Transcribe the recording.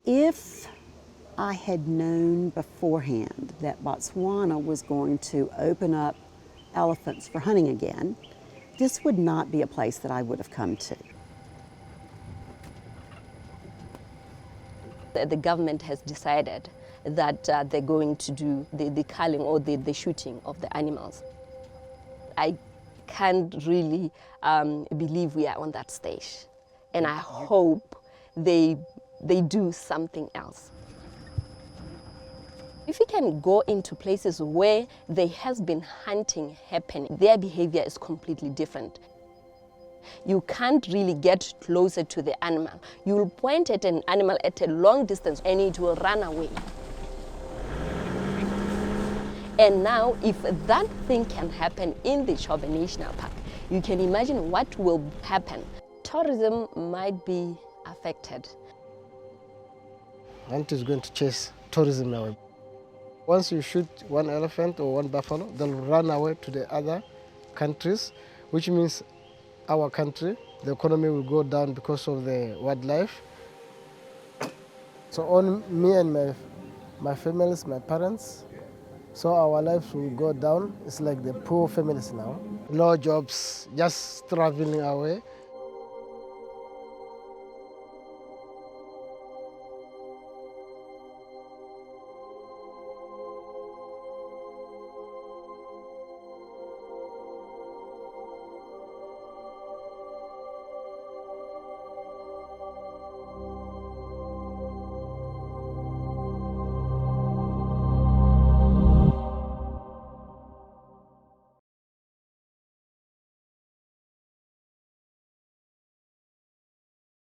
If I had known beforehand that Botswana was going to open up elephants for hunting again, this would not be a place that I would have come to. The government has decided that they're going to do the culling or the shooting of the animals. I can't really believe we are on that stage. And I hope they do something else. If you can go into places where there has been hunting happening, their behavior is completely different. You can't really get closer to the animal. You'll point at an animal at a long distance and it will run away. And now, if that thing can happen in the Chauvet National Park, you can imagine what will happen. Tourism might be affected. Hunt is going to chase tourism away. Once you shoot one elephant or one buffalo, they'll run away to the other countries, which means our country, the economy will go down because of the wildlife. So on me and my families, my parents, so our lives will go down. It's like the poor families now. No jobs, just traveling away.